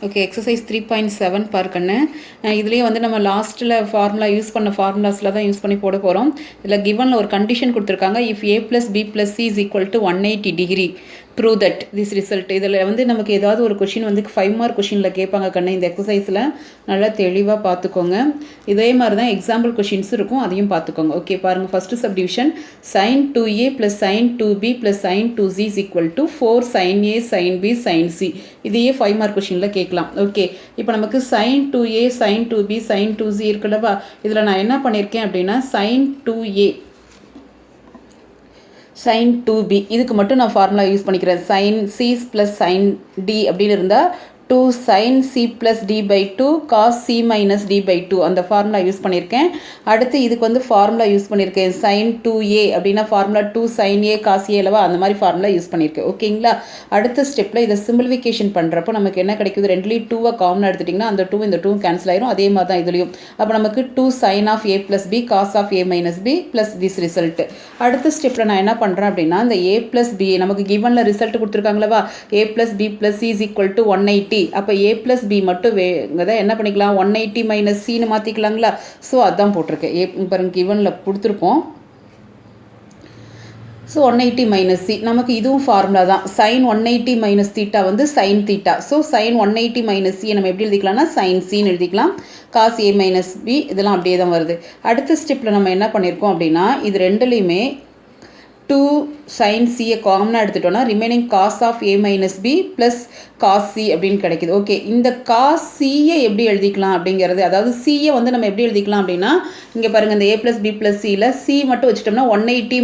Okay, exercise 3.7 பார்க்கண்ணு. இதுலேயே வந்து நம்ம லாஸ்ட்டில் ஃபார்முலா யூஸ் பண்ண ஃபார்முலாஸில் தான் யூஸ் பண்ணி போட போகிறோம். இதில் கிவனில் ஒரு கண்டிஷன் கொடுத்துருக்காங்க. If a + b + c = 180 degree prove that this result. இதில் வந்து நமக்கு ஏதாவது ஒரு கொஷின் வந்து 5 மார்க் கொஷினில் கேட்பாங்க கண்ணு. இந்த எக்ஸசைஸில் நல்லா தெளிவாக பார்த்துக்கோங்க. இதே மாதிரி தான் எக்ஸாம்பிள் கொஷின்ஸ் இருக்கும், அதையும் பார்த்துக்கோங்க. ஓகே பாருங்கள், first subdivision sin 2a + sin 2b + sin 2c = 4 sin a sin b sin c. இதையே 5 மார்க் கொஷினில் கேட்கலாம். ஓகே, இப்போ நமக்கு sin 2a sin 2b sin 2c இருக்குல்லவா, இதில் நான் என்ன பண்ணியிருக்கேன் அப்படின்னா sin 2a sin 2b இதுக்கு மட்டும் நான் ஃபார்முலா யூஸ் பண்ணிக்கிறேன். sin c + sin d அப்படின்னு இருந்தால் 2 sin c + d/2 cos c - d/2 அந்த ஃபார்முலா யூஸ் பண்ணியிருக்கேன். அடுத்து இதுக்கு வந்து ஃபார்முலா யூஸ் பண்ணியிருக்கேன். sin 2a அப்படின்னா formula 2 sin a cos a அல்லவா, அந்த மாதிரி ஃபார்முலா யூஸ் பண்ணியிருக்கேன். ஓகேங்களா, அடுத்த ஸ்டெப்பில் இதை சிம்பிளிஃபிகேஷன் பண்ணுறப்போ நமக்கு என்ன கிடைக்குது, ரெண்டுலேயும் 2 காமனாக எடுத்துட்டிங்கன்னா அந்த 2 இந்த 2 கேன்சல் ஆயிரும். அதே மாதிரி தான் இதுலேயும். அப்போ நமக்கு 2 sin of a + b cos of a - b + this result. அடுத்த ஸ்டெப்பில் நான் என்ன பண்ணுறேன் அப்படின்னா, இந்த a + b நமக்கு கிவனில் ரிசல்ட் கொடுத்துருக்காங்களவா, a + b + c = 180. அப்போ a + b மட்டும் என்ன பண்ணிக்கலாம், 180 - c மாற்றிக்கலாங்களா. ஸோ அதான் போட்டிருக்கேன். பாருங்க கிவனில் கொடுத்துருப்போம். ஸோ 180 - c நமக்கு இதுவும் ஃபார்முலா தான். sin 180 - θ வந்து sin θ. ஸோ sin 180 - c நம்ம எப்படி எழுதிக்கலாம்னா sin c எழுதிக்கலாம். cos a - b இதெல்லாம் அப்படியே தான் வருது. அடுத்த ஸ்டெப்பில் நம்ம என்ன பண்ணியிருக்கோம் அப்படின்னா, இது ரெண்டுலேயுமே 2 sin c காமனாக எடுத்துட்டோன்னா remaining cos of a - b + cos c அப்படின்னு கிடைக்குது. ஓகே, இந்த cos c எப்படி எழுதிக்கலாம் அப்படிங்கிறது, அதாவது c வந்து நம்ம எப்படி எழுதிக்கலாம் அப்படின்னா, இங்கே பாருங்கள் இந்த a + b + c c மட்டும் வச்சுட்டோம்னா 180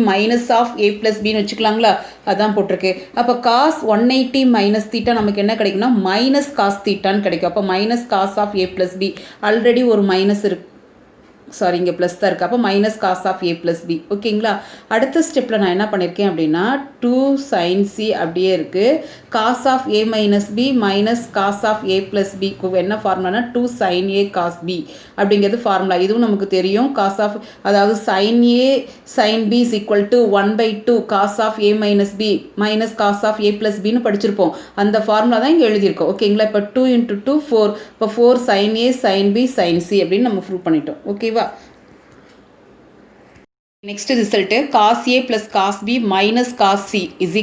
- of a + bன்னு வச்சுக்கலாங்களா, அதான் போட்டிருக்கு. அப்போ cos 180 - θ நமக்கு என்ன கிடைக்கும்னா -cos θன்னு கிடைக்கும். அப்போ -cos of a + b already ஒரு மைனஸ் இருக்கு, சாரி இங்கே ப்ளஸ் தான் இருக்குது. அப்போ -cos of a + b. ஓகேங்களா, அடுத்த ஸ்டெப்பில் நான் என்ன பண்ணியிருக்கேன் அப்படின்னா 2 sin c அப்படியே இருக்குது. cos of a - b -cos of a + b என்ன ஃபார்முலானா 2 sin a cos b அப்படிங்கிறது ஃபார்முலா. இதுவும் நமக்கு தெரியும். அதாவது sin a sin b = 1/2 cos of a - b -cos of a + bன்னு படிச்சிருப்போம். அந்த ஃபார்முலா தான் இங்கே எழுதியிருக்கோம். ஓகேங்களா, இப்போ 2 × 2 4. இப்போ 4 sin a sin b sin c அப்படின்னு நம்ம ப்ரூவ் பண்ணிட்டோம். ஓகேவா, next result cos a + cos b - cos c =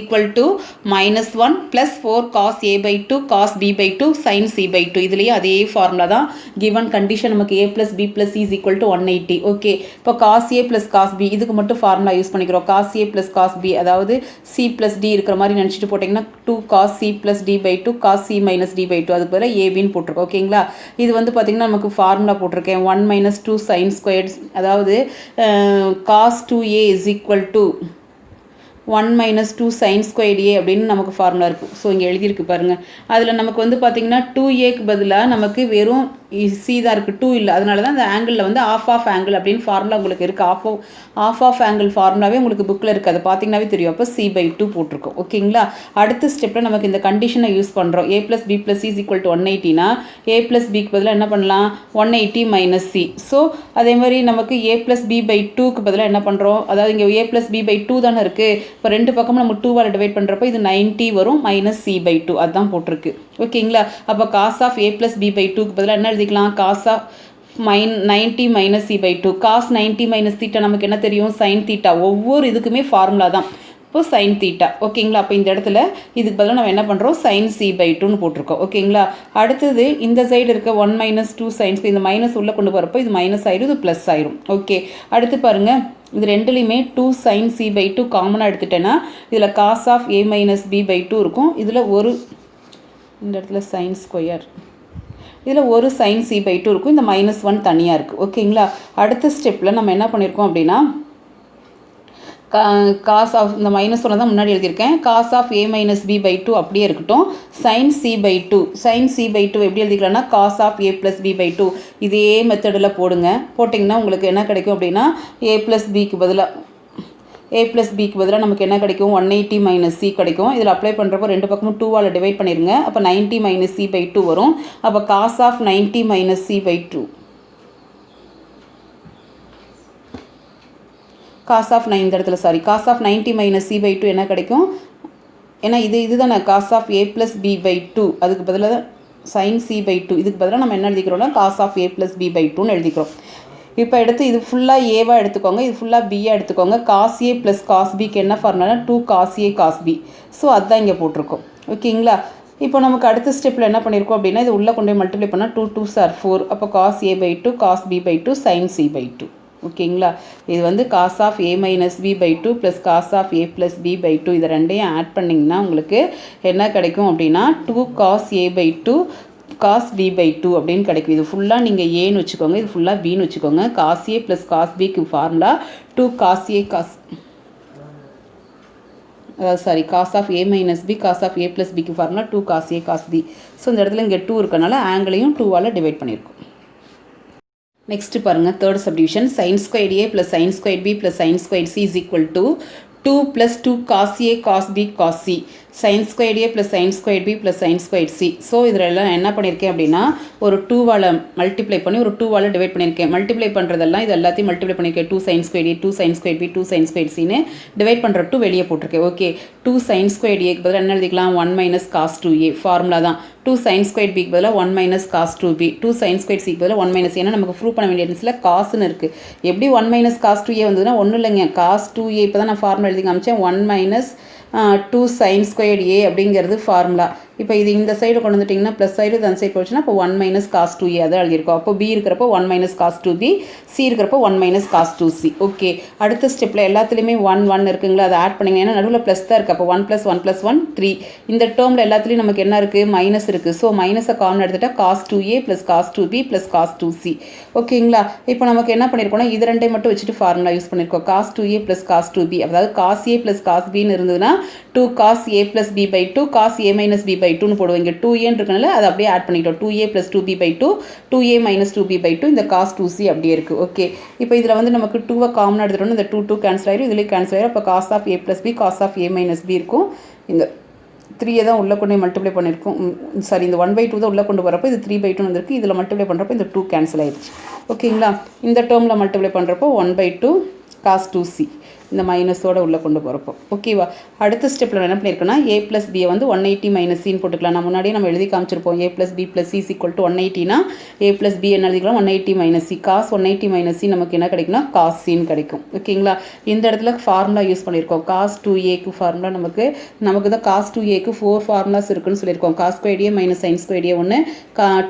-1 + 4 cos a/2 cos b/2 sin c/2. இதுலேயே அதே ஃபார்முலா தான். கிவன் கண்டிஷன் நமக்கு a + b + c = 180. ஓகே, இப்போ cos a + cos b இதுக்கு மட்டும் ஃபார்முலா யூஸ் பண்ணிக்கிறோம். cos a + cos b அதாவது c + d இருக்கிற மாதிரி நினச்சிட்டு போட்டிங்கன்னா 2 cos c + d/2 cos c - d/2 அதுக்கு பதிலாக abன்னு போட்டிருக்கோம். ஓகேங்களா, இது வந்து பார்த்திங்கன்னா நமக்கு ஃபார்முலா போட்டிருக்கேன். 1 - 2 sin², அதாவது cos 2a = 1 - 2 sin²a அப்படின்னு நமக்கு ஃபார்முலா இருக்குது. ஸோ இங்கே எழுதியிருக்கு பாருங்கள். அதில் நமக்கு வந்து பார்த்திங்கன்னா 2aக்கு பதிலாக நமக்கு வெறும் c தான் இருக்குது, 2 இல்லை. அதனால தான் அந்த ஆங்கிளில் வந்து ஆஃப் ஆங்கிள் அப்படின்னு ஃபார்முலா உங்களுக்கு இருக்குது. ஆஃப் ஆங்கிள் ஃபார்முலாவே உங்களுக்கு புக்கில் இருக்குது, அதை பார்த்தீங்கன்னாவே தெரியும். அப்போ c/2 போட்டிருக்கோம். ஓகேங்களா, அடுத்த ஸ்டெப்பில் நமக்கு இந்த கண்டிஷனை யூஸ் பண்ணுறோம். a + b + c = 180னா a + bக்கு பதிலாக என்ன பண்ணலாம், 180 - c. ஸோ அதே மாதிரி நமக்கு a + b/2க்கு பதிலாக என்ன பண்ணுறோம், அதாவது இங்கே a + b/2 தானே இருக்குது. இப்போ ரெண்டு பக்கமும் நம்ம 2ஆல் டிவைட் பண்ணுறப்போ இது 90 வரும் -c/2 அதுதான் போட்டிருக்கு. ஓகேங்களா, அப்போ cos of a + b/2க்கு பதிலாக என்ன எழுதிக்கலாம், cos of 90 - c/2 cos 90 - θ நமக்கு என்ன தெரியும், sin θ. ஒவ்வொரு இதுக்குமே ஃபார்முலா தான். இப்போ sin θ. ஓகேங்களா, அப்போ இந்த இடத்துல இதுக்கு பதிலாக நம்ம என்ன பண்ணுறோம், sin c/2ன்னு போட்டிருக்கோம். ஓகேங்களா, அடுத்தது இந்த சைடு இருக்க 1 - 2 sin, இந்த மைனஸ் உள்ளே கொண்டு போகிறப்போ இது மைனஸ் ஆயிடும், இது ப்ளஸ் ஆயிரும். ஓகே, அடுத்து பாருங்கள், இது ரெண்டுலேயுமே 2 sin c/2 காமனாக எடுத்துட்டேன்னா இதில் cos of a - b/2 இருக்கும். இதில் ஒரு இந்த இடத்துல sin², இதில் ஒரு sin c/2 இருக்கும். இந்த -1 தனியாக இருக்குது. ஓகேங்களா, அடுத்த ஸ்டெப்பில் நம்ம என்ன பண்ணியிருக்கோம் அப்படின்னா cos of இந்த -1 தான் முன்னாடி எழுதியிருக்கேன். cos of a - b/2 அப்படியே இருக்கட்டும். sin c/2 எப்படி எழுதிக்கலாம்னா cos of a + b/2 இதே மெத்தடில் போட்டிங்கன்னா உங்களுக்கு என்ன கிடைக்கும் அப்படின்னா a + bக்கு பதிலாக நமக்கு என்ன கிடைக்கும், 180 - c கிடைக்கும். இதில் அப்ளை பண்ணுறப்போ ரெண்டு பக்கமும் 2ஆல் டிவைட் பண்ணிடுங்க. அப்போ 90 - c/2 வரும். அப்போ cos of 90 - c/2 cos of 9 இந்த இடத்துல cos of 90 - c/2 என்ன கிடைக்கும், ஏன்னா இதுதானே cos of a + b/2 அதுக்கு பதிலாக sin c by 2 இதுக்கு பதிலாக நம்ம என்ன எழுதிக்கிறோம்னா cos of a plus b by 2ன்னு எழுதிக்கிறோம். இப்போ எடுத்து இது ஃபுல்லாக ஏவாக எடுத்துக்கோங்க, இது ஃபுல்லாக பியாக எடுத்துக்கோங்க. cos a ப்ளஸ் cos bக்கு என்ன ஃபார்முலானா 2 cos a cos b. So அதுதான் இங்கே போட்டிருக்கோம். ஓகேங்களா? இப்போ நமக்கு அடுத்த ஸ்டெப்பில் என்ன பண்ணியிருக்கோம் அப்படின்னா இது உள்ளே கொண்டு போய் மல்டிப்ளை பண்ணால் 2 2s are 4. அப்போ cos a by 2 cos b by 2 sin c by 2. ஓகேங்களா? இது வந்து cos of a minus b by 2 plus cos of a plus b by 2 இதை ரெண்டையும் ஆட் பண்ணிங்கன்னா உங்களுக்கு என்ன கிடைக்கும் அப்படின்னா 2 cos a by 2 cos b by 2 அப்படின்னு கிடைக்கும். இது ஃபுல்லாக நீங்கள் ஏன்னு வச்சுக்கோங்க, இது ஃபுல்லாக பின்னு வச்சுக்கோங்க. cos a ப்ளஸ் cos bக்கு formula 2 cos a cos cos of a minus b cos of a plus bக்கு formula 2 cos a cos b. So இந்த இடத்துல இங்கே 2 இருக்கனால ஆங்கிளையும் 2ஆல் டிவைட் பண்ணியிருக்கோம். நெக்ஸ்ட் பாருங்கள் third subdivision sin squared a plus sin squared b plus sin squared c is equal to 2 plus 2 cos a cos b cos c sin squared a plus sin squared b plus sin squared c. So இதில் எல்லாம் என்ன பண்ணியிருக்கேன் அப்படின்னா ஒரு 2வால் multiply பண்ணி ஒரு 2வால் divide பண்ணியிருக்கேன். Multiply பண்ணுறதெல்லாம் இது எல்லாத்தையும் மல்டிப்ளை பண்ணியிருக்கேன். 2 sin squared a 2 sin squared b 2 sin squared cன்னு divide பண்ணுற 2 வெளியே போட்டிருக்கேன். ஓகே, 2 sin squared a க்கு பதிலாக என்ன எழுதிக்கலாம் 1 minus cos 2a ஃபார்முலா தான். 2 sin squared b க்கு பதிலாக 1 minus cos 2b 2 sin squared c க்கு பதிலாக 1 minus ஏன்னா நமக்கு ப்ரூவ் பண்ண வேண்டிய இடத்துல காசுன்னு இருக்குது. எப்படி 1 minus cos 2a வந்ததுன்னா ஒன்றும் இல்லைங்க, cos 2a இப்போ தான் நான் ஃபார்முலா எழுதி காமிச்சேன். 1 minus 2 sin squared a அப்படிங்கிறது ஃபார்முலா. இப்போ இது இந்த சைடு கொண்டு வந்துட்டிங்கன்னா ப்ளஸ் சைடு அந்த சைடு போச்சுன்னா இப்போ 1 minus cos 2a அதை எழுதியிருக்கோம். அப்போ b இருக்கிறப்போ 1 minus cos 2b, c இருக்கிறப்போ 1 minus cos 2c. ஓகே, அடுத்த ஸ்டெப்பில் எல்லாத்துலேயுமே 1 1 இருக்குங்களா, அதை ஆட் பண்ணிங்க. ஏன்னா நடுவில் ப்ளஸ் தான் இருக்குது. அப்போ 1 + 1 + 1 3. இந்த டேர்மில் எல்லாத்துலேயும் நமக்கு என்ன இருக்குது மைனஸ் இருக்குது. ஸோ மைனஸை காமன் எடுத்துகிட்டா cos 2a + cos 2b + cos 2c. ஓகேங்களா? இப்போ நமக்கு என்ன பண்ணியிருக்கோம்னா இது ரெண்டையும் மட்டும் வச்சுட்டு ஃபார்முலா யூஸ் பண்ணியிருக்கோம். cos 2a + cos 2b அதாவது cos a + cos bன்னு இருந்ததுன்னா 2 cos a + b by 2 cos a minus b by 2ன்னு போடுவோம். இங்கே 2a இருக்கனால அதை அப்படியே ஆட் பண்ணிட்டோம். 2a + 2b by 2 2a minus 2b by 2 இந்த cos 2c அப்படியே இருக்குது. ஓகே, இப்போ இதில் வந்து நமக்கு 2வை காமனாக எடுத்துட்டோம்னா இந்த 2 2 கேன்சல் ஆயிடும், இதுலேயே கேன்சல் ஆயிடும். அப்போ cos of a + b cos of a minus b இருக்கும். இந்த 3 தான் உள்ளே கொண்டு மல்டிப்ளை பண்ணியிருக்கோம். சாரி, இந்த 1/2 தான் உள்ளே கொண்டு வரப்போ இது 3/2 வந்திருக்கு. இதில் மல்டிப்ளை பண்ணுறப்போ இந்த 2 கேன்சல் ஆயிடுச்சு. ஓகேங்களா? இந்த டேர்மில் மல்டிப்ளை பண்ணுறப்போ 1/2 cos 2c இந்த மைனஸோடு உள்ளே கொண்டு போகிறப்போ. ஓகேவா? அடுத்த ஸ்டெப்பில் என்ன பண்ணியிருக்கோன்னா a + b வந்து 180 - c போட்டுக்கலாம். நான் முன்னாடியே நம்ம எழுதி காமிச்சிருப்போம். a + b + c = 180னா a + b என்ன எழுதிக்கலாம் 180 - c. cos 180 - c நமக்கு என்ன கிடைக்கும்னா cos c கிடைக்கும். ஓகேங்களா? இந்த இடத்துல ஃபார்முலா யூஸ் பண்ணியிருக்கோம். cos 2aக்கு ஃபார்முலா நமக்கு தான் cos 2aக்கு 4 ஃபார்முலாஸ் இருக்குன்னு சொல்லியிருக்கோம். cos squared a - sin squared a ஒன்று,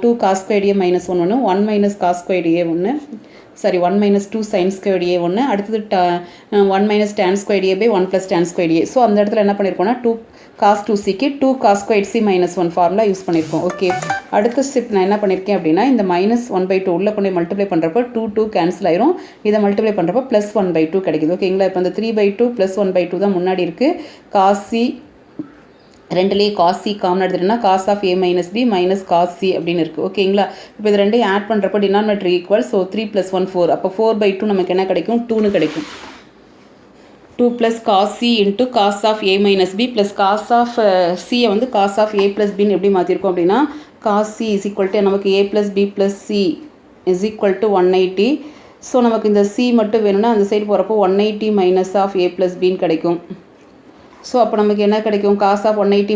2 cos squared a - 1 ஒன்று, 1 - cos squared a ஒன்று, சாரி 1 - 2 sin squared a ஒன்று, அடுத்தது 1 - tan squared a by 1 + tan squared a. So அந்த இடத்துல என்ன பண்ணியிருக்கோம்னா 2 cos 2cக்கு 2 cos squared c - 1 formula use பண்ணியிருக்கோம். ஓகே, அடுத்த ஸ்டெப் நான் என்ன பண்ணியிருக்கேன் அப்படின்னா இந்த -1/2 உள்ளே கொண்டு மல்டிப்ளை பண்ணுறப்போ 2 2 கேன்சல் ஆயிரும். இதை மல்டிப்ளை பண்ணுறப்போ +1/2 கிடைக்குது. ஓகேங்களா? இப்போ இந்த 3/2 + 1/2 தான் முன்னாடி இருக்குது. cos c ரெண்டுலேயே cos c common எடுத்துட்டோம்னா cos of a minus b minus cos c அப்படின்னு இருக்குது. ஓகேங்களா? இப்போ இது ரெண்டையும் ஆட் பண்ணுறப்போ டினாமினேட்டர் ஈக்குவல். ஸோ 3 + 1 4. அப்போ 4/2 நமக்கு என்ன கிடைக்கும் 2ன்னு கிடைக்கும். 2 + cos c × cos of a minus b + cos of c வந்து cos of a plus bன்னு எப்படி மாற்றிருக்கோம் அப்படின்னா cos c = நமக்கு a + b + c = 180. ஸோ நமக்கு இந்த c மட்டும் வேணும்னா அந்த சைடு போகிறப்போ 180 - of a + bன்னு கிடைக்கும். ஸோ அப்போ நமக்கு என்ன கிடைக்கும் cos of 180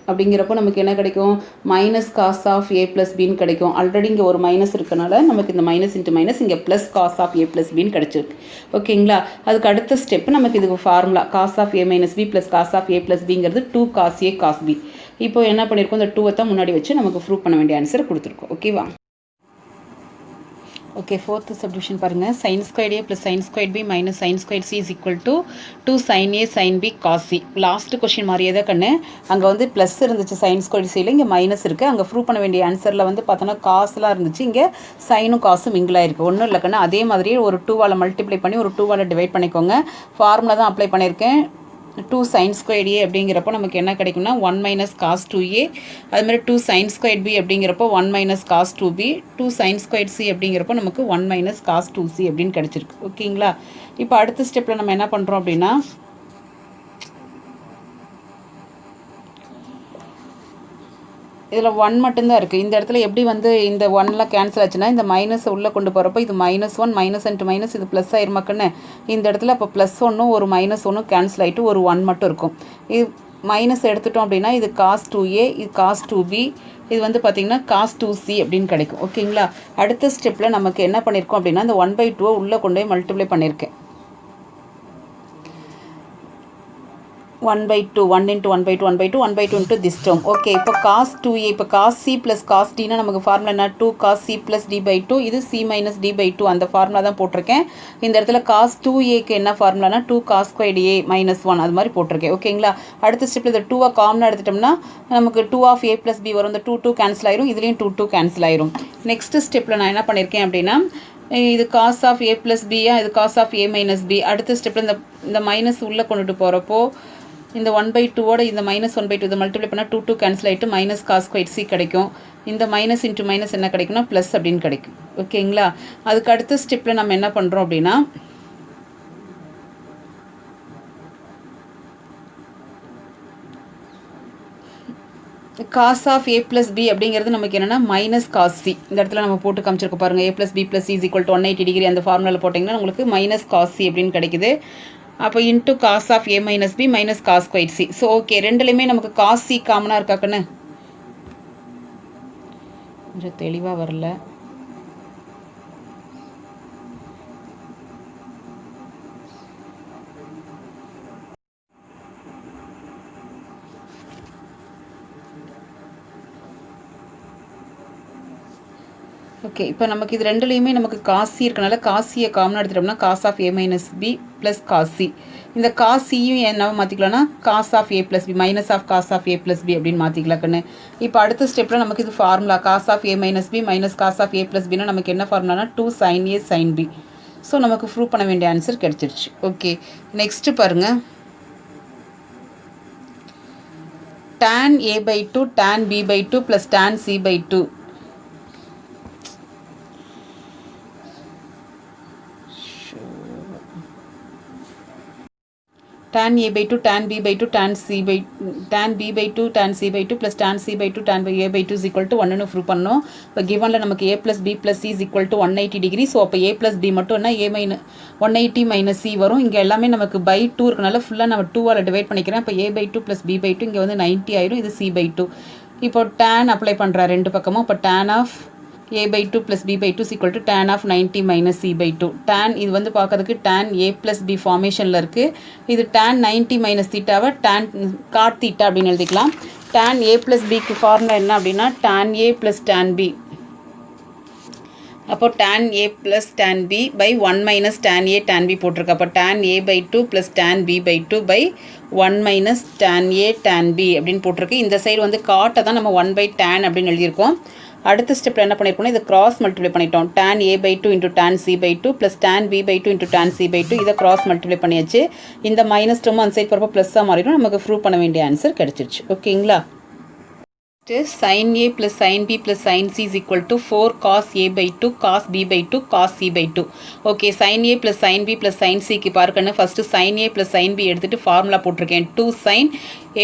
அப்படிங்கிறப்போ நமக்கு என்ன கிடைக்கும் -cos of a + bன்னு கிடைக்கும். ஆல்ரெடி இங்கே ஒரு மைனஸ் இருக்கனால நமக்கு இந்த மைனஸ் இன்ட்டு மைனஸ் இங்கே +cos of a + bன்னு கிடச்சிருக்கு. ஓகேங்களா? அதுக்கு அடுத்த ஸ்டெப்பு நமக்கு இதுக்கு formula cos of a - b + cos of a + bங்கிறது 2 cos a cos b. இப்போ என்ன பண்ணியிருக்கோம் இந்த 2 தான் முன்னாடி வச்சு நமக்கு ப்ரூவ் பண்ண வேண்டிய ஆன்சர் கொடுத்துருக்கோம். ஓகேவா? ஓகே, ஃபோர்த்து சப்டிவிஷன் பாருங்கள். sin squared a + sin squared b - sin squared c = 2 sin a sin b cos c. Last question மாதிரியே தான் கண்ணு, அங்கே வந்து ப்ளஸ் இருந்துச்சு sin squared c-ல, இங்கே மைனஸ் இருக்குது. அங்கே ப்ரூவ் பண்ண வேண்டிய ஆன்சரில் வந்து பார்த்தோன்னா காசுலாம் இருந்துச்சு, இங்கே சைனும் காசும் மிங்கிளாக இருக்குது. ஒன்றும் இல்லை கண்ணு, அதே மாதிரியே ஒரு 2வால் மல்டிப்ளை பண்ணி ஒரு 2வால் டிவைட் பண்ணிக்கோங்க. ஃபார்முலா தான் அப்ளை பண்ணியிருக்கேன். 2 sin squared a அப்படிங்கிறப்போ நமக்கு என்ன கிடைக்கும்னா 1 - cos 2a. அதுமாதிரி 2 sin squared b அப்படிங்கிறப்போ 1 - cos 2b. 2 sin squared c அப்படிங்கிறப்போ நமக்கு 1 - cos 2c அப்படின்னு கிடச்சிருக்கு. ஓகேங்களா? இப்போ அடுத்த ஸ்டெப்பில் நம்ம என்ன பண்ணுறோம் அப்படின்னா இதில் 1 மட்டும்தான் இருக்குது. இந்த இடத்துல எப்படி வந்து இந்த 1லாம் கேன்சல் ஆச்சுன்னா இந்த மைனஸை உள்ளே கொண்டு போகிறப்போ இது -1 மைனஸ் இன்ட்டு மைனஸ் இது ப்ளஸ் ஆயிருமாக்குன்னு இந்த இடத்துல அப்போ +1 ஒரு -1 கேன்சல் ஆகிட்டு ஒரு 1 மட்டும் இருக்கும். இது மைனஸ் எடுத்துட்டோம் அப்படின்னா இது காஸ் 2a, இது காஸ் 2b, இது வந்து பார்த்திங்கன்னா காஸ் 2c அப்படின்னு கிடைக்கும். ஓகேங்களா? அடுத்த ஸ்டெப்பில் நமக்கு என்ன பண்ணியிருக்கோம் அப்படின்னா இந்த 1/2 உள்ளே கொண்டு போய் மல்டிப்ளை பண்ணியிருக்கேன். 1/2 1 into 1/2 1/2 1/2 into this term. Okay, இப்போ காஸ் 2a, இப்போ காஸ் c ப்ளஸ் காஸ் dனா நமக்கு ஃபார்முலா என்ன? 2 காஸ் c ப்ளஸ் d/2, இது c மைனஸ் d/2, அந்த ஃபார்முலா தான் போட்டிருக்கேன். இந்த இடத்துல காஸ் 2aக்கு என்ன ஃபார்முலானா 2 காஸ் ஸ்கொயர்டு a மைனஸ் 1 அது மாதிரி போட்டிருக்கேன். ஓகேங்களா? அடுத்த ஸ்டெப்பில் இந்த 2 காமனாக எடுத்துட்டோம்னா நமக்கு 2 ஆஃப் a ப்ளஸ் b வரும். இந்த 2 கேன்சல் ஆயிரும், இதுலேயும் 2 கேன்சல் ஆயிரும். நெக்ஸ்ட் ஸ்டெப்பில் நான் என்ன பண்ணியிருக்கேன் அப்படின்னா இது cos of a plus b, இது cos of a minus b. அடுத்த ஸ்டெப்பில் இந்த மைனஸ் உள்ளே கொண்டுட்டு போகிறப்போ இந்த 1/2 இந்த மைனஸ் 1/2 இதை மல்டிப்ளை பண்ணால் 2 கேன்சல் ஆகிட்டு மைனஸ் காஸ் ஸ்கொயர் சி கிடைக்கும். இந்த மைனஸ் இன்ட்டு மைனஸ் என்ன கிடைக்கும்னா ப்ளஸ் அப்படின்னு கிடைக்கும். ஓகேங்களா? அதுக்கு அடுத்த ஸ்டெப்பில் நம்ம என்ன பண்ணுறோம் அப்படின்னா cos of a plus b அப்படிங்கிறது நமக்கு என்னென்னா மைனஸ் காஸ் சி. இந்த இடத்துல நம்ம போட்டு காமிச்சிருக்க பாருங்கள். a plus b plus c is equal to 180 degree அந்த ஃபார்முலாவில் போட்டிங்கன்னா உங்களுக்கு மைனஸ் காஸ் சி அப்படின்னு கிடைக்குது. அப்போ into cos of a minus B minus cos square c. So okay, ரெண்டுலேயுமே நமக்கு காஸ் சி காமனாக இருக்காக்குன்னு கொஞ்சம் தெளிவாக வரல. ஓகே, இப்போ நமக்கு இது ரெண்டுலேயுமே நமக்கு காஸ் சி இருக்கனால காஸ் சியை காமனாக எடுத்துட்டோம்னா cos of a minus B plus cos C. இந்த காஸ் சியும் என்னவா மாற்றிக்கலாம்னா cos of a plus B minus of cos of a plus B அப்படின்னு மாற்றிக்கலாக்குன்னு. இப்போ அடுத்த ஸ்டெப்பில் நமக்கு இது formula cos of a minus B minus cos of a plus பின்னா நமக்கு என்ன ஃபார்முலானா 2 sin a sin b. So நமக்கு ப்ரூவ் பண்ண வேண்டிய ஆன்சர் கிடச்சிருச்சு. ஓகே, நெக்ஸ்ட்டு பாருங்கள். tan a/2 tan b/2 plus tan c/2. tan a/2 tan b/2 tan b/2 tan c/2 plus tan c/2 tan a/2 is equal to 1 prove பண்ணோம். இப்போ கிவனில் நமக்கு a plus b plus c is equal to 180 degree. So அப்போ a plus b மட்டும் என்ன a minus 180 minus c வரும். இங்கே எல்லாமே நமக்கு பை 2 இருக்கனால ஃபுல்லாக நம்ம 2ஆல் டிவைட் பண்ணிக்கிறேன். இப்போ a/2 plus b/2 இங்கே வந்து 90 ஆயிரும், இது c/2. இப்போ tan அப்ளை பண்ணுறா ரெண்டு பக்கமும். இப்போ tan of a/2 plus b/2 is equal to tan of 90 minus c/2. tan இது வந்து பார்க்கறதுக்கு tan a plus b ஃபார்மேஷனில் இருக்குது. இது tan 90 minus தீட்டாவை tan cot தீட்டா அப்படின்னு எழுதிக்கலாம். tan a plus bக்கு ஃபார்முலா என்ன அப்படின்னா tan a plus tan b. அப்போ tan a plus tan b by 1 minus tan a tan b போட்டிருக்கு. அப்போ tan a/2 plus tan b/2 by 1 minus tan a tan b அப்படின்னு போட்டிருக்கு. இந்த side வந்து காட்டை தான் நம்ம 1/tan அப்படின்னு எழுதியிருக்கோம். அடுத்த ஸ்டெப்பில் என்ன பண்ணியிருக்கோம்னா இதை கிராஸ் மல்டிப்ளை பண்ணிட்டோம். tan a/2 into tan c/2 plus tan b/2 into tan c/2 இதை கிராஸ் மல்டிப்ளை பண்ணியாச்சு. இந்த மைனஸ் டேர்மும் அந்த சைட் போகிறப்போ ப்ளஸ்ஸாக மாறிடும். நமக்கு ப்ரூவ் பண்ண வேண்டிய ஆன்சர் கிடச்சிருச்சு. ஓகேங்களா? sin a plus sin b plus sin c is equal to 4 cos a/2 cos b/2 cos c/2. Okay, sin a plus sin b plus sin c க்கு பார்க்கணும். First sin a plus sin b எடுத்துகிட்டு formula போட்டிருக்கேன். 2 sin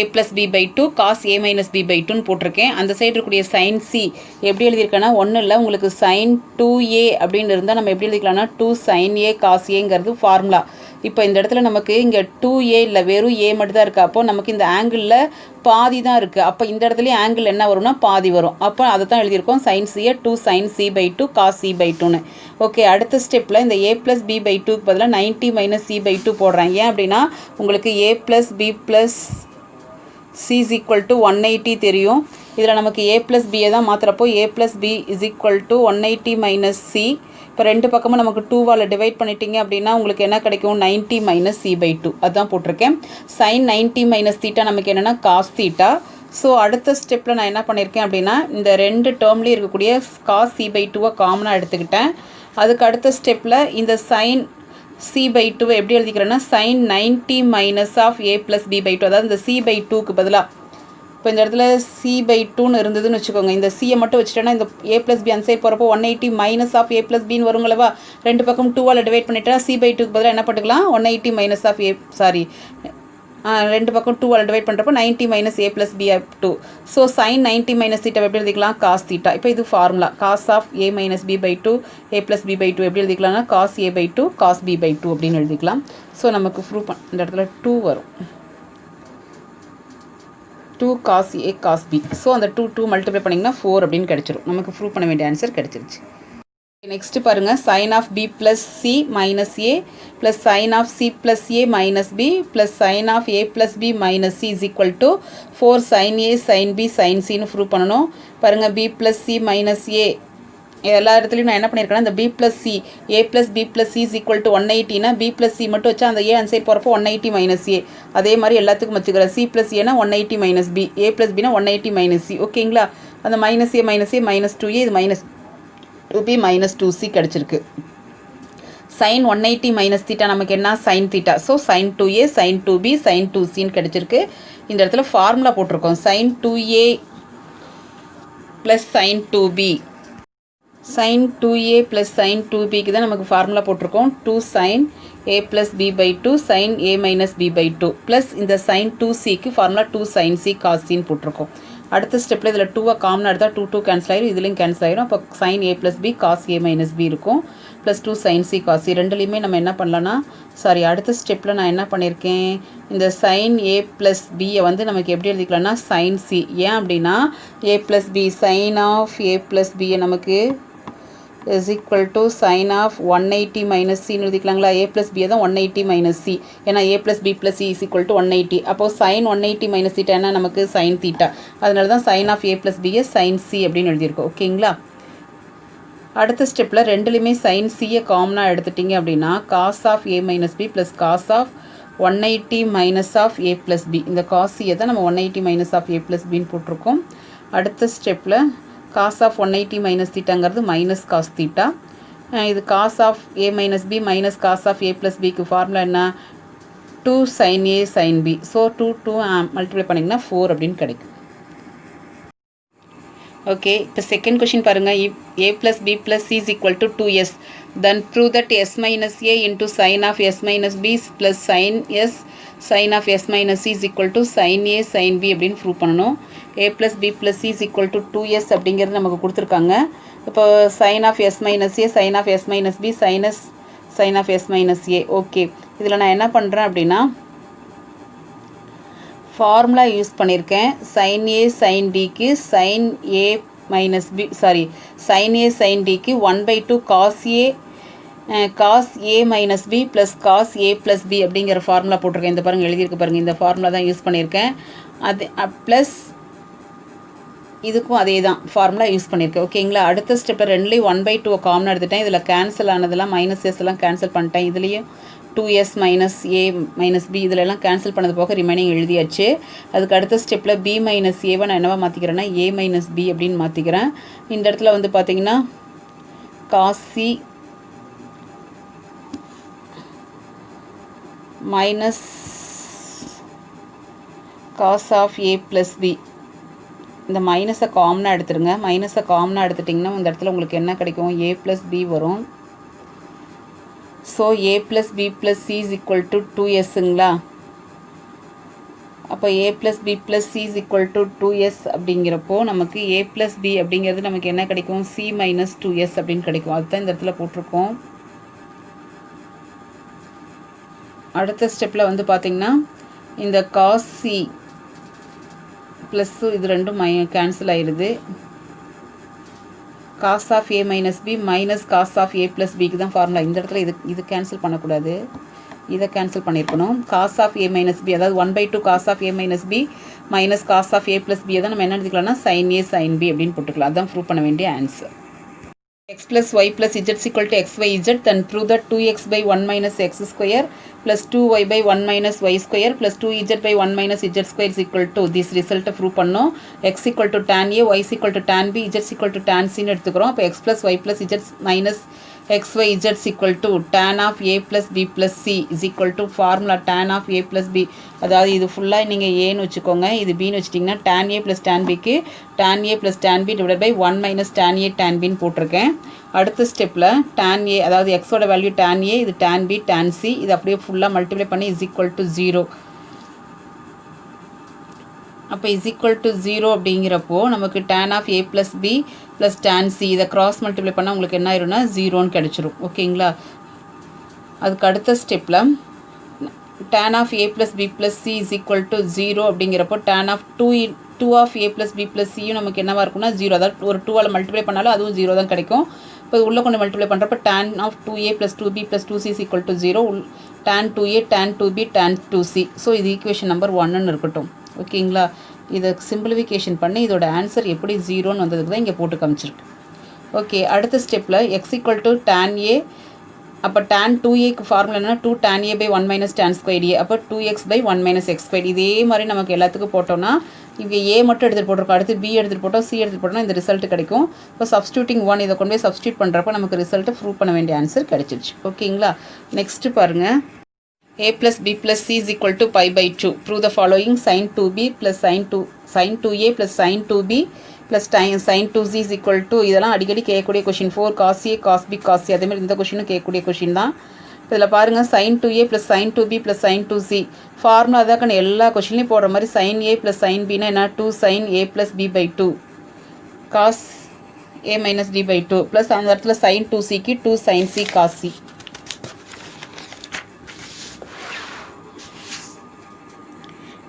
a plus b/2 cos a minus b/2ன்னு போட்டிருக்கேன். அந்த side இருக்கக்கூடிய sin c எப்படி எழுதியிருக்கேன்னா ஒன்றும் இல்லை, உங்களுக்கு sin 2a அப்படின்னு இருந்தால் நம்ம எப்படி எழுதிக்கலாம்னா 2 sin a cos aங்கிறது ஃபார்முலா. இப்போ இந்த இடத்துல நமக்கு இங்கே 2a இல்லை, வெறும் a மட்டும் தான் இருக்குது. அப்போ நமக்கு இந்த ஆங்கிளில் பாதி தான் இருக்குது. அப்போ இந்த இடத்துலையும் ஆங்கிள் என்ன வரும்னா பாதி வரும். அப்போ அதை தான் எழுதியிருக்கோம் sin c 2 sin c/2 cos c/2ன்னு. Okay, அடுத்த ஸ்டெப்பில் இந்த a plus b/2க்கு பதிலாக 90 minus c/2 போடுறேன். ஏன் அப்படின்னா உங்களுக்கு a plus b plus c is equal to 180 தெரியும். இதில் நமக்கு a plus b தான் மாற்றுறப்போ a plus b is equal to 180 minus c. இப்போ ரெண்டு பக்கமும் நமக்கு 2வால் டிவைட் பண்ணிட்டீங்க அப்படின்னா உங்களுக்கு என்ன கிடைக்கும் 90 மைனஸ் c/2 அதுதான் போட்டிருக்கேன். sin 90 மைனஸ் தீட்டா நமக்கு என்னென்னா காஸ் தீட்டா. ஸோ அடுத்த ஸ்டெப்பில் நான் என்ன பண்ணியிருக்கேன் அப்படின்னா இந்த ரெண்டு டேர்ம்லேயும் இருக்கக்கூடிய காஸ் c/2 காமனாக எடுத்துக்கிட்டேன். அதுக்கு அடுத்த ஸ்டெப்பில் இந்த sin c/2 எப்படி எழுதிக்கிறேன்னா sin 90 minus of a plus b/2, அதாவது இந்த c/2க்கு பதிலாக இப்போ இந்த இடத்துல c/2ன்னு இருந்ததுன்னு வச்சுக்கோங்க. இந்த c மட்டும் வச்சுட்டேன்னா இந்த a plus b அந்த சைட் போகிறப்போ 180 மைனஸ் ஆஃப் a plus bன்னு வருங்களவா. ரெண்டு பக்கம் 2ஆல் டிவைட் பண்ணிட்டா c/2க்கு பதிலாக என்ன பண்ணிக்கலாம் 180 மைனஸ் ஆஃப் a ரெண்டு பக்கம் 2ஆல் டிவைட் பண்ணுறப்போ 90 minus a plus b/2. So sin 90 minus theta எப்படி எழுதிக்கலாம் காஸ் தீட்டா. இப்போ இது formula cos of a minus b/2 a plus b/2 எப்படி எழுதிக்கலாம்னா காஸ் a/2 காஸ் b/2 அப்படின்னு எழுதிக்கலாம். ஸோ நமக்கு ப்ரூவ் இந்த இடத்துல 2 வரும். 2 cos A cos B. So அந்த 2 மல்டிப்ளை பண்ணிங்கன்னா 4 அப்படின்னு கிடச்சிரும். நமக்கு ப்ரூவ் பண்ண வேண்டிய ஆன்சர் கிடச்சிருச்சு. நெக்ஸ்ட்டு பாருங்கள், sine of B plus C minus A plus sine of C plus A minus B plus sine of A plus B minus C is equal to 4 sine A sine B sine Cன்னு prove பண்ணணும். பாருங்கள், B plus C minus A எல்லா இடத்துலையும் நான் என்ன பண்ணியிருக்கேன்னா, இந்த B plus C A plus B plus C is equal to 180னா B ப்ளஸ் C மட்டும் வச்சா அந்த A அந்த சைட் போகிறப்போ 180 மைனஸ் A. அதே மாதிரி எல்லாத்துக்கும் வச்சுக்கிறேன். C ப்ளஸ் ஏனா 180 minus B, A plus Bina 180 minus C. ஓகேங்களா? அந்த மைனஸ் A மைனஸ் 2A, இது மைனஸ் 2B மைனஸ் 2C கிடச்சிருக்கு. சைன் 180 மைனஸ் தீட்டா நமக்கு என்ன? Sine theta. So sine 2A sine 2B sine 2Cன்னு கிடச்சிருக்கு. இந்த இடத்துல ஃபார்முலா போட்டிருக்கோம். Sine 2A plus sine 2B sin 2A plus sin 2Bக்கு தான் நமக்கு ஃபார்முலா போட்டிருக்கோம். 2 sin A plus B by 2 sin A minus B by 2 plus இந்த sin 2Cக்கு ஃபார்முலா 2 sin C cos Cன்னு போட்டிருக்கோம். அடுத்த ஸ்டெப்பில் இதில் 2 காமனாக எடுத்தால் 2 கேன்சல் ஆயிரும், இதுலேயும் கேன்சல் ஆயிரும். அப்போ sin A plus B cos A minus B இருக்கும். Plus 2 sin C cos C ரெண்டுலேயுமே நம்ம என்ன பண்ணலான்னா, அடுத்த ஸ்டெப்பில் நான் என்ன பண்ணியிருக்கேன், இந்த sin A plus Bயை வந்து நமக்கு எப்படி எழுதிக்கலாம்னா sin C. ஏன் அப்படின்னா A plus B sin of A plus Bயை நமக்கு is equal to sin of 180 minus C எழுதிக்கலாங்களா. A plus B தான் 180 minus C. ஏன்னா A plus B plus C is equal to 180. அப்போது sin 180 minus theta என்ன நமக்கு sin theta. அதனால தான் sin of A plus B sin C அப்படின்னு எழுதியிருக்கோம். ஓகேங்களா? அடுத்த ஸ்டெப்பில் ரெண்டுலேயுமே sin C காமனாக எடுத்துட்டிங்க அப்படின்னா cos of A minus B plus cos of 180 minus of A plus B. இந்த cos C தான் நம்ம 180 minus of A plus Bன்னு போட்டிருக்கோம். அடுத்த ஸ்டெப்பில் cos of 180 minus thetaங்கிறது minus cos theta. இது cos of A minus B minus cos of A plus Bக்கு formula என்ன? 2 sin A sin B. So 2 multiply பண்ணிங்கன்னா 4 அப்படின்னு கிடைக்கும். ஓகே, இப்போ செகண்ட் கொஷின் பாருங்கள். if A plus B plus C is equal to 2S, then prove that S minus A into sin of S minus B plus sin of S minus C is equal to sin A sin B அப்படின்னு prove பண்ணணும். A plus B plus C is equal to 2S அப்படிங்கிறது நமக்கு கொடுத்துருக்காங்க. இப்போ sin of S minus A sin of S minus B sin of S minus A. Okay, இதில் நான் என்ன பண்ணுறேன் அப்படின்னா ஃபார்முலா யூஸ் பண்ணியிருக்கேன். sin A sin Dக்கு sin A minus B sin A sin Dக்கு 1/2 cos A minus B plus cos A plus B அப்படிங்கிற formula போட்டிருக்கேன். இந்த பாருங்கள் எழுதியிருக்கு பாருங்கள், இந்த ஃபார்முலா தான் யூஸ் பண்ணியிருக்கேன். அது ப்ளஸ் இதுக்கும் அதே தான் ஃபார்முலா யூஸ் பண்ணியிருக்கேன். ஓகேங்களா? அடுத்த ஸ்டெப்பில் ரெண்டுலேயும் 1/2 காமனாக எடுத்துட்டேன். இதில் கேன்சல் ஆனதெல்லாம் மைனஸ் எல்லாம் கேன்சல் பண்ணிட்டேன். இதுலேயும் 2S minus A minus B இதிலெல்லாம் கேன்சல் பண்ணது போக ரிமைனிங் எழுதியாச்சு. அதுக்கு அடுத்த ஸ்டெப்பில் B மைனஸ் ஏவை நான் என்னவா மாற்றிக்கிறேன்னா A மைனஸ் B அப்படின்னு மாற்றிக்கிறேன். இந்த இடத்துல வந்து பார்த்திங்கன்னா cos C minus cos of A plus B, இந்த மைனஸை காமனாக எடுத்துருங்க. மைனஸை காமனாக எடுத்துட்டிங்கன்னா இந்த இடத்துல உங்களுக்கு என்ன கிடைக்கும்? A plus B வரும். So A plus B plus C is equal to 2Sங்களா. அப்போ A plus B plus C is equal to 2S அப்படிங்கிறப்போ நமக்கு A plus B அப்படிங்கிறது நமக்கு என்ன கிடைக்கும்? C minus 2S அப்படின்னு கிடைக்கும். அதுதான் இந்த இடத்துல போட்டிருக்கோம். அடுத்த ஸ்டெப்பில் வந்து பார்த்திங்கன்னா இந்த cos C ப்ளஸ்ஸு இது ரெண்டும் கேன்சல் ஆயிடுது. cos of A minus B minus cos of A plus Bக்கு தான் ஃபார்முலா. இந்த இடத்துல இது கேன்சல் பண்ணக்கூடாது, இதை கேன்சல் பண்ணியிருக்கணும். cos of A minus B அதாவது 1/2 cos of A minus B minus cos of A plus B தான் நம்ம என்ன எடுத்துக்கலாம்னா sin A sin B அப்படின்னு போட்டுக்கலாம். அதுதான் ப்ரூவ் பண்ண வேண்டிய answer. x plus y plus z is equal to xyz, then prove that 2x by 1 minus x square plus 2y by 1 minus y square plus 2z by 1 minus z square is equal to this result prove பண்ணோம். x equal to tan A, y is equal to tan B, z is equal to tan C ன்னு எடுத்துக்கிறோம். அப்போ x plus y plus z minus xyz is equal to tan of A plus B plus C is equal to formula tan of A plus B. அதாவது இது ஃபுல்லாக நீங்கள் ஏன்னு வச்சுக்கோங்க, இது பின்னு வச்சிட்டிங்கன்னா tan A plus tan Bக்கு tan A plus tan B divided by 1 minus tan A tan Bன்னு போட்டிருக்கேன். அடுத்த ஸ்டெப்பில் tan A அதாவது எக்ஸோட வேல்யூ tan A, இது tan B tan C, இது அப்படியே ஃபுல்லாக மல்டிப்ளை பண்ணி is equal to 0. அப்போ is equal to 0 அப்படிங்கிறப்போ நமக்கு tan of A plus B plus tan C இதை க்ராஸ் மல்டிப்ளை பண்ணால் உங்களுக்கு என்ன ஆயிரும்னா 0ன்னு கிடச்சிரும். ஓகேங்களா? அதுக்கு அடுத்த ஸ்டெப்பில் tan of a plus b plus c is equal to 0 அப்படிங்கிறப்போ tan of 2 of a plus b plus c நமக்கு என்னவா இருக்கும்னா 0. அதாவது ஒரு 2ஆல் மல்டிப்ளை பண்ணாலும் அதுவும் 0 தான் கிடைக்கும். இப்போ உள்ளே கொண்டு மல்டிப்ளை பண்ணுறப்ப tan of 2a plus 2b plus 2c is equal to 0. tan 2a tan 2b tan 2c. So இது ஈக்குவேஷன் நம்பர் 1ன்னு இருக்கட்டும். ஓகேங்களா? இதை சிம்பிளிஃபிகேஷன் பண்ணி இதோட ஆன்சர் எப்படி 0ன்னு வந்ததுக்கு தான் இங்கே போட்டு காமிச்சிருக்கு. ஓகே, அடுத்த ஸ்டெப்பில் x equal to tan a. அப்போ tan 2aக்கு ஃபார்முலா என்னன்னா 2 tan a by 1 minus tan squared a. அப்போ 2x by 1 minus x squared. இதே மாதிரி நமக்கு எல்லாத்துக்கும் போட்டோம்னா இங்கே a மட்டும் எடுத்துகிட்டு போட்டிருக்கோம், அடுத்து b எடுத்துகிட்டு போட்டோம், c எடுத்துகிட்டு போட்டோம்னா இந்த ரிசல்ட் கிடைக்கும். இப்போ சப்ஸ்டியூட்டிங் 1 இதை கொண்டு போய் சப்ஸ்டியூட் பண்ணுறப்போ நமக்கு ரிசல்ட்டை ப்ரூவ் பண்ண வேண்டிய ஆன்சர் கிடைச்சிருச்சு. ஓகேங்களா? நெக்ஸ்ட்டு பாருங்கள், a plus b plus c is equal to pi by 2. Prove the following: sin 2b plus sin 2a plus sin 2b plus sin 2c is equal to. இதெல்லாம் அடிக்கடி கேட்கக்கூடிய question. 4 cos a cos b cos c. அதேமாதிரி இந்த கொஷினும் கேட்கக்கூடிய question தான். இதில் பாருங்கள், sin 2a plus sin 2b plus sin 2c formula தான் எல்லா கொஷின்லையும் போடுற மாதிரி sin a plus sin b என்ன 2 sin a plus b by 2 cos a minus b by 2 plus அந்த இடத்துல sin 2cக்கு 2 sin c cos c.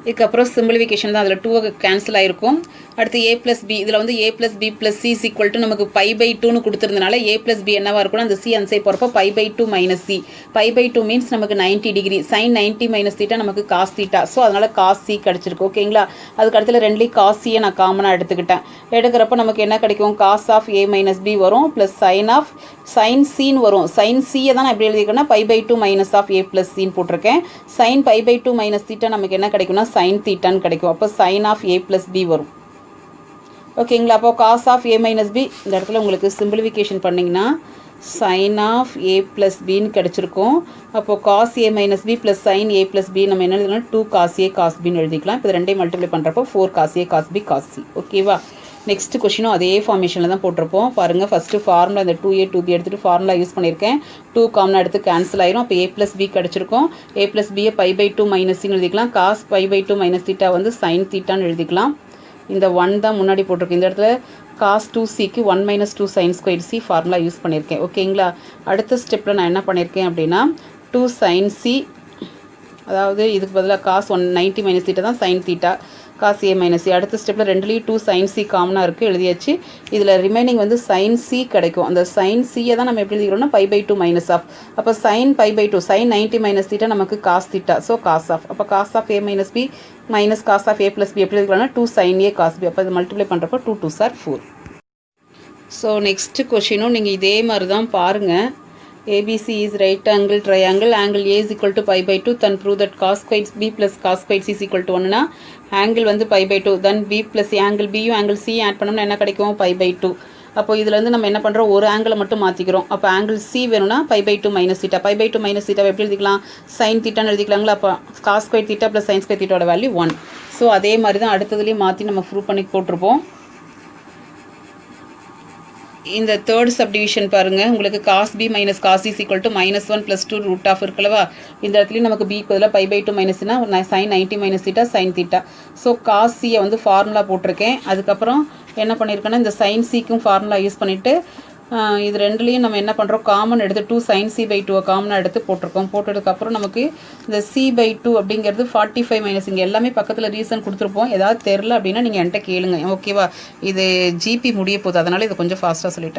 இதுக்கப்புறம் சிம்பிளிஃபிகேஷன் தான். அதில் 2 கேன்சல் ஆகிருக்கும். அடுத்து a plus b. இதில் வந்து a plus b plus c is equal to நமக்கு pi by 2ன்னு கொடுத்துருந்தனால a plus b என்னவாக இருக்கும்னா அந்த c அந்த சைடு போகிறப்போ pi by 2 minus c. pi by 2 means நமக்கு 90 டிகிரி. sin 90 minus theta நமக்கு cos theta. ஸோ அதனால் cos c கிடச்சிருக்கு. ஓகேங்களா? அதுக்கு அடுத்துல ரெண்டுலேயும் cos c நான் காமனாக எடுத்துக்கிட்டேன். எடுக்கிறப்போ நமக்கு என்ன கிடைக்கும்? cos of a minus b வரும் ப்ளஸ் sin cன்னு வரும். sin c தான் நான் எப்படி எழுதிக்கிறேன்னா pi by 2 minus of a plus cன்னு போட்டிருக்கேன். sin pi by 2 minus theta நமக்கு என்ன கிடைக்கும்னா sin thetaன்னு கிடைக்கும். அப்போ sin of a plus b வரும். ஓகேங்களா? அப்போ cos of a minus b இந்த இடத்துல உங்களுக்கு சிம்பிளிஃபிகேஷன் பண்ணிங்கன்னா sin of a plus bன்னு கிடச்சிருக்கும். அப்போது cos a minus b plus sin a plus b நம்ம என்ன எழுதலாம்? 2 cos a cos bன்னு எழுதிக்கலாம். இப்போ ரெண்டையும் மல்டிப்ளை பண்ணுறப்போ 4 cos a cos b cos c. ஓகேவா? நெக்ஸ்ட் கொஷினும் அதே ஃபார்மேஷனில் தான் போட்டிருப்போம். பாருங்கள், ஃபஸ்ட்டு ஃபார்முலா இந்த 2a 2b எடுத்துகிட்டு ஃபார்முலா யூஸ் பண்ணியிருக்கேன். 2 காமனாக எடுத்து கேன்சல் ஆயிரும். அப்போ a plus b கிடச்சிருக்கும். a plus b pi by 2 மைனஸ்ன்னு எழுதிக்கலாம். cos pi by 2 minus theta வந்து sin thetaன்னு எழுதிக்கலாம். இந்த 1 தான் முன்னாடி போட்டிருக்கு. இந்த இடத்துல cos 2cக்கு 1 minus 2 sin squared c formula use பண்ணியிருக்கேன். ஓகேங்களா? அடுத்த ஸ்டெப்பில் நான் என்ன பண்ணியிருக்கேன் அப்படின்னா 2 sin c, அதாவது இதுக்கு பதிலாக cos 190 minus theta தான் sin theta cos a minus c. அடுத்த ஸ்டெப்பில் ரெண்டுலேயும் 2 sin c காமனாக இருக்குது, எழுதியாச்சு. இதில் ரிமைனிங் வந்து sin c கிடைக்கும். அந்த sin c தான் நம்ம எப்படி எழுதிக்கிறோம்னா pi by 2 minus of. அப்போ sin pi by 2 sin 90 minus theta நமக்கு cos theta. So cos of. அப்போ cos of a minus b minus cos of a plus b எப்படி எழுதிக்கலாம்னா 2 sin a cos b. அப்போ இது multiply பண்ணுறப்போ 2 2s are 4. So next கொஷினும் நீங்கள் இதே மாதிரி தான் பாருங்கள். ABC is right angle triangle. Angle A is equal to pi by 2. Then prove that cos squared B plus cos squared C is equal to 1. Angle வந்து pi by 2. Then B plus angle B angle C add பண்ணோம்னா என்ன கிடைக்கும்? pi by 2. அப்போ இதில் வந்து நம்ம என்ன பண்ணுறோம்? ஒரு ஆங்கிளை மட்டும் மாற்றிக்கிறோம். அப்போ ஆங்கிள் C வேணும்னா pi by 2 minus theta. pi by 2 minus theta எப்படி எழுதிக்கலாம்? sin thetaன்னு எழுதிக்கலாங்களா? அப்போ cos squared theta plus sin squared theta value 1. So அதே மாதிரி தான் அடுத்ததுலேயும் மாற்றி நம்ம ப்ரூவ் பண்ணி போட்டிருப்போம். இந்த தேர்ட் சப்டிவிஷன் பாருங்கள், உங்களுக்கு cos b minus cos c is equal to -1 plus 2 root of இருக்குல்லவா? இந்த இடத்துலையும் நமக்கு b பதிலாக pi by 2 minusனா sin 90 minus theta sin theta. So cos c வந்து ஃபார்முலா போட்டிருக்கேன். அதுக்கப்புறம் என்ன பண்ணியிருக்கேன்னா இந்த sin cக்கும் ஃபார்முலா யூஸ் பண்ணிவிட்டு இது ரெண்டுலேயும் நம்ம என்ன பண்ணுறோம்? காமன் எடுத்து 2 sin c by 2 காமனாக எடுத்து போட்டிருக்கோம். போட்டதுக்கப்புறம் நமக்கு இந்த c by 2 அப்படிங்கிறது 45 மைனஸ். இங்கே எல்லாமே பக்கத்தில் ரீசன் கொடுத்துருப்போம். ஏதாவது தெரில அப்படின்னா நீங்கள் என்கிட்ட கேளுங்க. ஓகேவா? இது ஜிபி முடிய போகுது, அதனால் இதை கொஞ்சம் ஃபாஸ்ட்டாக சொல்லிட்டேன்.